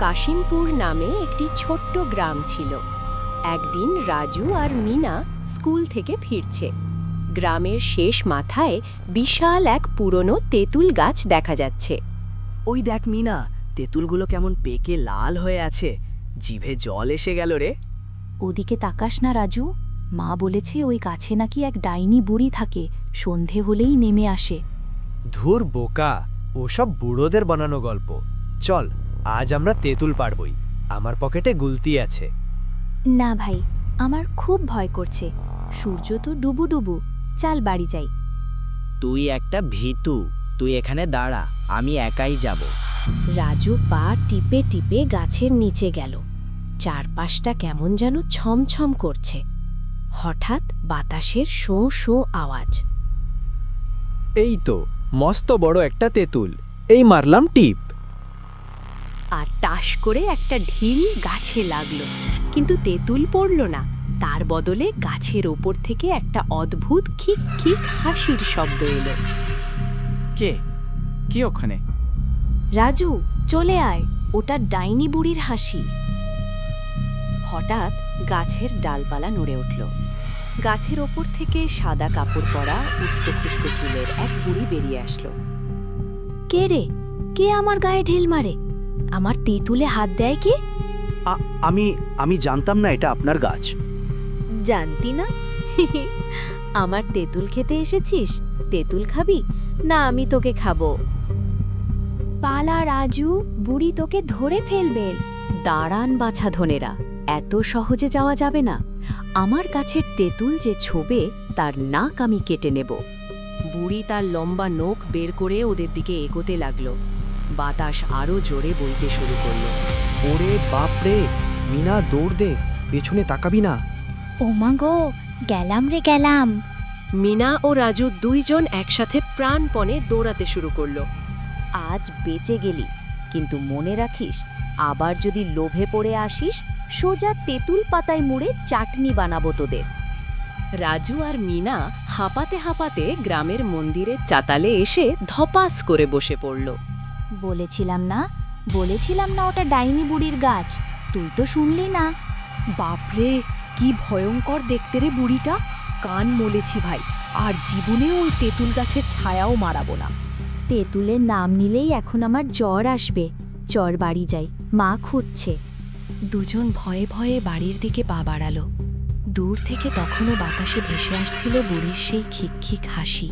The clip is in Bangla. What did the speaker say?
কাশিমপুর নামে একটি ছোট্ট গ্রাম ছিল। একদিন রাজু আর মিনা স্কুল থেকে ফিরছে। গ্রামের শেষ মাথায় বিশাল এক পুরনো তেঁতুল গাছ দেখা যাচ্ছে। ওই দেখ মিনা, তেঁতুলগুলো কেমন পেকে লাল হয়ে আছে, জিভে জল এসে গেল রে। ওদিকে তাকাস না রাজু, মা বলেছে ওই গাছে নাকি এক ডাইনি বুড়ি থাকে, সন্ধে হলেই নেমে আসে। ধুর বোকা, ওসব বুড়োদের বানানো গল্প। চল, আজ আমরা তেঁতুল পাড়বই। আমার পকেটে গুলতি আছে। না ভাই, আমার খুব ভয় করছে। সূর্য তো ডুবু ডুবু, চাল বাড়ি যাই। তুই একটা ভীতু, তুই এখানে দাঁড়া, আমি একাই যাব। রাজু পা টিপে টিপে গাছের নিচে গেল। চারপাশটা কেমন যেন ছমছম করছে। হঠাৎ বাতাসের শোঁ শোঁ আওয়াজ। এই তো মস্ত বড় একটা তেঁতুল, এই মারলাম টিপ। আর টাস করে একটা ঢিল গাছে লাগলো, কিন্তু তেঁতুল পড়ল না। তার বদলে গাছের ওপর থেকে একটা অদ্ভুত খিক খিক হাসির শব্দ এলো। কে কে ওখানে? রাজু, চলে আয়, ওটা ডাইনি বুড়ির হাসি। হঠাৎ গাছের ডালপালা নড়ে উঠল। গাছের ওপর থেকে সাদা কাপড় পরা উস্কো খুস্কো চুলের এক বুড়ি বেরিয়ে আসলো। কে রে? কে আমার গায়ে ঢিল মারে? আমার তেঁতুলে হাত দেয় কে? আমি জানতাম না এটা আপনার গাছ। জানতি না? আমার তেঁতুল খেতে এসেছিস? তেঁতুল খাবি না আমি তোকে খাবো? পালা রাজু, বুড়ি তোকে ধরে ফেলবে। দাঁড়ান বাছা ধনেরা, এত সহজে যাওয়া যাবে না। আমার গাছের তেঁতুল যে ছোবে তার নাক আমি কেটে নেব। বুড়ি তার লম্বা নখ বের করে ওদের দিকে এগোতে লাগলো। বাতাস আরও জোরে বইতে শুরু করলো। ওরে বাপ রে, মিনা দৌড় দে, পেছনে তাকাবি না। ও মা গো, গেলাম রে গেলাম। মিনা ও রাজু দুইজন একসাথে প্রাণপণে দৌড়াতে শুরু করলো। আজ বেঁচে গেলি, কিন্তু মনে রাখিস, আবার যদি লোভে পড়ে আসিস, সোজা তেঁতুল পাতায় মুড়ে চাটনি বানাবো তোদের। রাজু আর মিনা হাঁপাতে হাঁপাতে গ্রামের মন্দিরের চাতালে এসে ধপাস করে বসে পড়ল। বলেছিলাম না ওটা ডাইনি বুড়ির গাছ, তুই তো শুনলি না। বাপরে, কি ভয়ঙ্কর দেখতে রে বুড়িটা। কান মলেছি ভাই, আর জীবনে ওই তেঁতুল গাছের ছায়াও মারাবো না। তেঁতুলের নাম নিলেই এখন আমার জ্বর আসবে। চর বাড়ি যাই, মা খুঁজছে। দুজন ভয়ে ভয়ে বাড়ির দিকে পা বাড়ালো। দূর থেকে তখনও বাতাসে ভেসে আসছিল বুড়ির সেই খিক খিক হাসি।